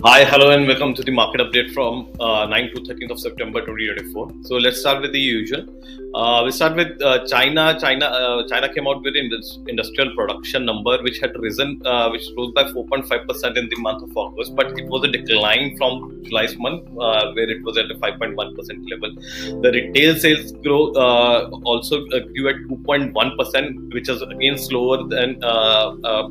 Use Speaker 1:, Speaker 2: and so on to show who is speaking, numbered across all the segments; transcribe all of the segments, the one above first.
Speaker 1: Hi, hello, and welcome to the market update from 9 to 13th of September 2024. So let's start with the usual. We start with China. China came out with industrial production number, which had risen, which rose by 4.5% in the month of August, but it was a decline from July's month, where it was at a 5.1% level. The retail sales growth also grew at 2.1%, which is again slower than the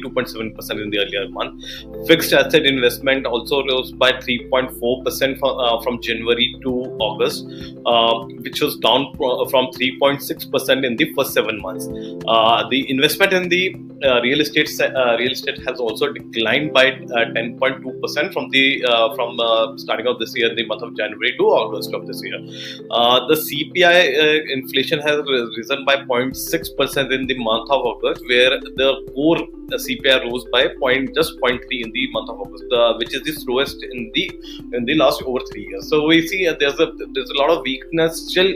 Speaker 1: 2.7% in the earlier month. Fixed asset investment also rose by 3.4% from January to August, which was down from 3.6% in the first 7 months. The investment in the real estate has also declined by 10.2% from starting of this year, in the month of January to August of this year. The CPI inflation has risen by 0.6% in the month of August, where the core CPI rose by just 0.3 in the month of August, which is the slowest in the last over 3 years. So we see there's a lot of weakness still.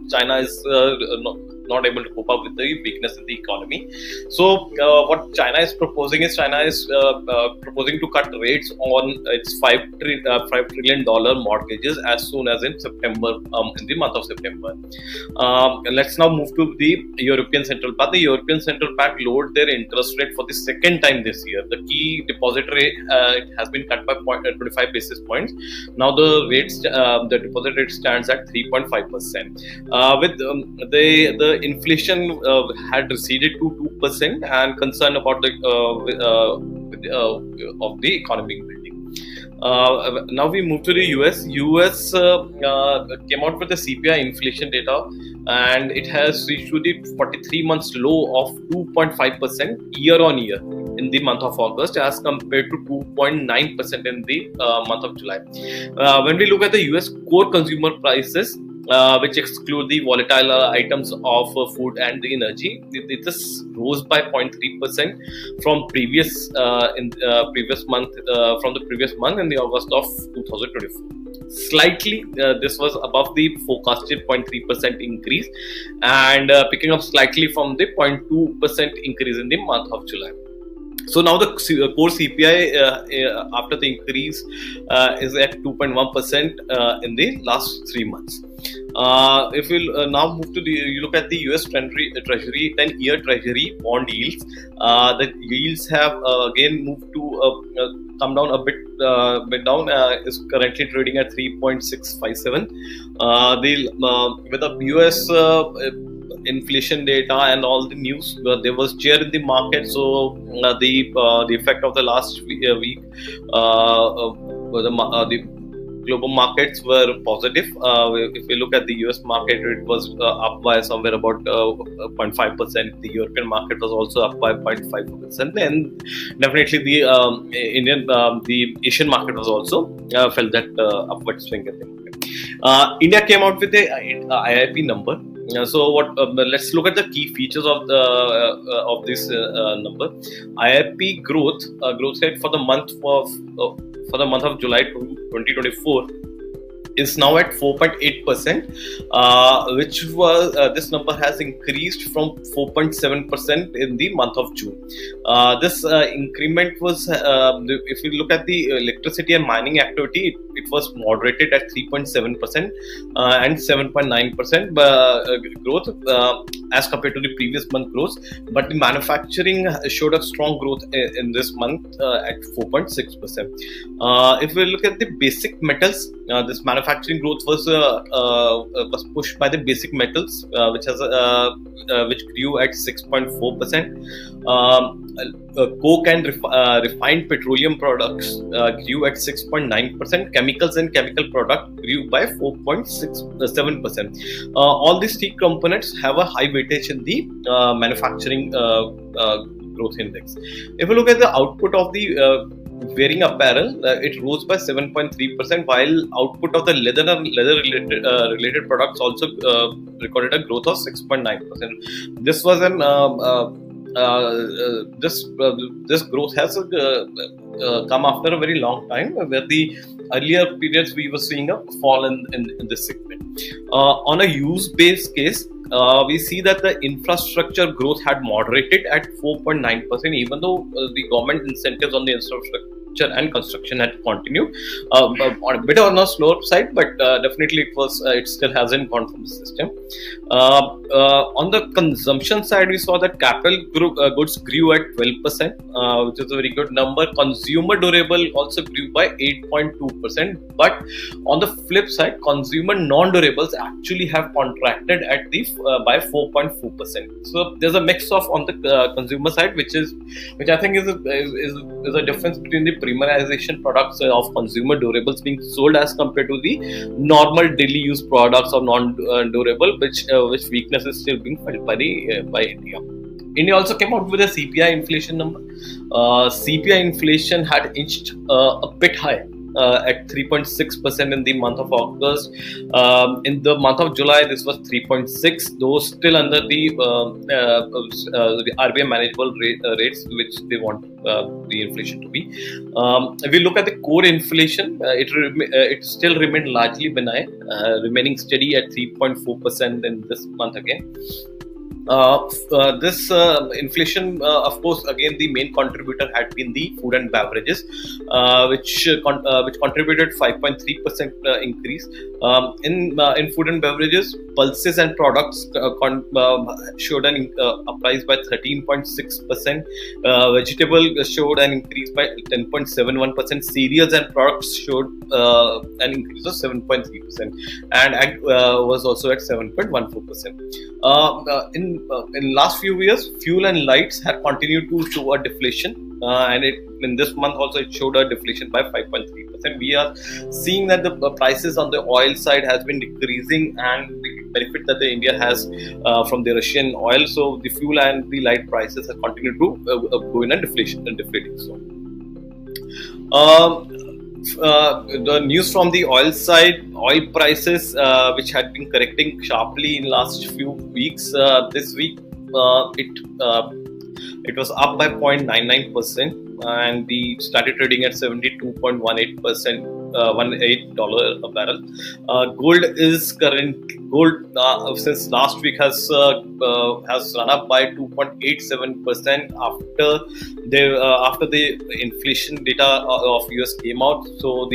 Speaker 1: China is not able to cope up with the weakness in the economy. So what China is proposing proposing to cut rates on its $5 trillion mortgages as soon as in September, in the month of September. Let's now move to the European Central Bank. The European Central Bank lowered their interest rate for the second time this year. The key deposit rate has been cut by 25 basis points. Now the deposit rate stands at 3.5%. With the inflation had receded to 2%, and concern about the of the economic building. Now we move to the US. US came out with the CPI inflation data, and it has reached to the 43 months low of 2.5% year on year in the month of August, as compared to 2.9% in the month of July. When we look at the US core consumer prices, which exclude the volatile items of food and the energy, it just rose by 0.3% from previous month from the previous month in the August of 2024. Slightly, this was above the forecasted 0.3% increase, and picking up slightly from the 0.2% increase in the month of July. So now the core CPI after the increase is at 2.1% in the last 3 months. If we now move to you look at the US Treasury 10-year Treasury bond yields, the yields have again moved to come down a bit down, is currently trading at 3.657. With the US inflation data and all the news, there was cheer in the market. So the effect of the last week, the global markets were positive. If we look at the US market, it was up by somewhere about 0.5%. The European market was also up by 0.5%, and definitely the Asian market was also felt that upward swing at the market. India came out with the IIP number. So let's look at the key features of this number. IIP growth rate for the month of July 2024 is now at 4.8%, which was this number has increased from 4.7% in the month of June. This increment was, if you look at the electricity and mining activity, it was moderated at 3.7% and 7.9% growth as compared to the previous month growth. But the manufacturing showed a strong growth in this month at 4.6%. If we look at the basic metals, this manufacturing growth was pushed by the basic metals, which grew at 6.4%. Coke and refined petroleum products grew at 6.9%. Chemicals and chemical product grew by 4.7%. All these three components have a high weightage in the manufacturing growth index. If you look at the output of the wearing apparel, it rose by 7.3%, while output of the leather related products also recorded a growth of 6.9%. This was this growth has come after a very long time, where the earlier periods we were seeing a fall in this segment. On a use-based case, we see that the infrastructure growth had moderated at 4.9%, even though the government incentives on the infrastructure infrastructure and construction had continued on a bit on a slower side, but definitely it still hasn't gone from the system. On the consumption side, we saw that capital goods grew at 12%, which is a very good number. Consumer durable also grew by 8.2%, but on the flip side, consumer non-durables actually have contracted at by 4.4%. So there's a mix of on the consumer side, which I think is a difference between the premiumization products of consumer durables being sold as compared to the normal daily use products or non-durable, which weakness is still being felt by India. India also came out with a CPI inflation number. CPI inflation had inched a bit high at 3.6% in the month of August. In the month of July, this was 3.6, though still under the RBI manageable rates, which they want the inflation to be. If we look at the core inflation, it still remained largely benign, remaining steady at 3.4% in this month again. This inflation, of course, again the main contributor had been the food and beverages, which contributed 5.3% increase. In food and beverages, pulses and products showed a price by 13.6%. Vegetable showed an increase by 10.71%. Cereals and products showed an increase of 7.3%, and ag was also at 7.14%. In last few years, fuel and lights have continued to show a deflation, and in this month also it showed a deflation by 5.3%. We are seeing that the prices on the oil side has been decreasing, and the benefit that the India has from the Russian oil. So the fuel and the light prices have continued to go in a deflating zone. The news from the oil side, oil prices which had been correcting sharply in last few weeks, this week it was up by 0.99%, and we started trading at $72.18 a barrel. Gold since last week has run up by 2.87% after the inflation data of US came out. So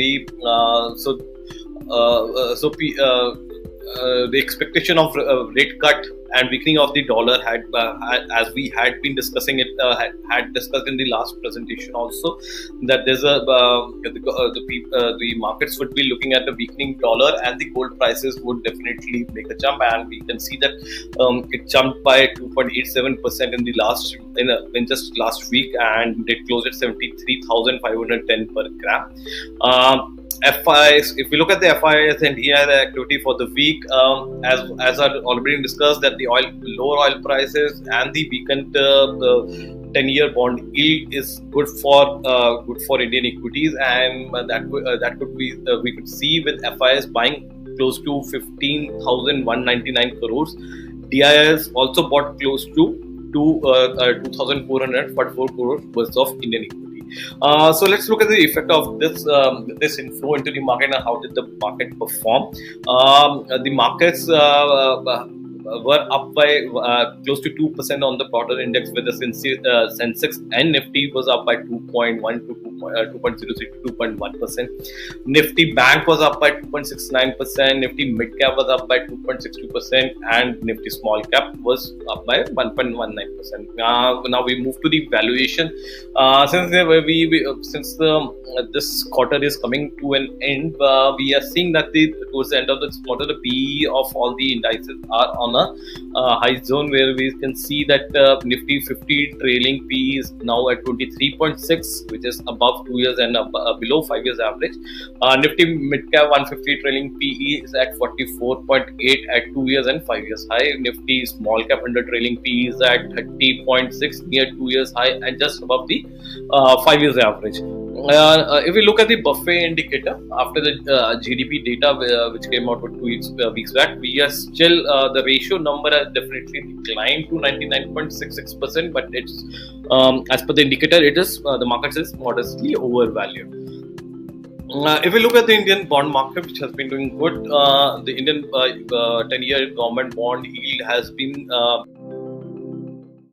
Speaker 1: the expectation of rate cut and weakening of the dollar had, as we had been discussing it, had discussed in the last presentation also, that there's the markets would be looking at the weakening dollar, and the gold prices would definitely make a jump, and we can see that it jumped by 2.87% in just last week, and it closed at 73,510 per gram. FIIs, if we look at the FIIs and DII activity for the week, as I already discussed, that the lower oil prices and the weakened the 10-year bond yield is good for Indian equities, and that could be we could see with FIIs buying close to 15,199 crores. DIIs also bought close to 2,444 crores worth of Indian equity. So let's look at the effect of this inflow into the market and how did the market perform. The markets were up by close to 2% on the broader index, with the Sensex and Nifty was up by 2.1 to 2.03 to 2.1%. Nifty Bank was up by 2.69%. Nifty Mid Cap was up by 2.62%, and Nifty Small Cap was up by 1.19%. Now we move to the valuation. Since this quarter is coming to an end, we are seeing that towards the end of this quarter, the PE of all the indices are on a high zone, where we can see that Nifty 50 trailing PE is now at 23.6, which is above 2 years and below 5 years average. Nifty Mid Cap 150 trailing PE is at 44.8 at 2 years and 5 years high. Nifty Small Cap 100 trailing PE is at 30.6, near 2 years high and just above the 5 years average. If we look at the Buffet indicator after the GDP data which came out 2 weeks back, we are still the ratio number has definitely declined to 99.66%, but it's as per the indicator, it is the market is modestly overvalued. If we look at the Indian bond market, which has been doing good, the Indian 10-year government bond yield has been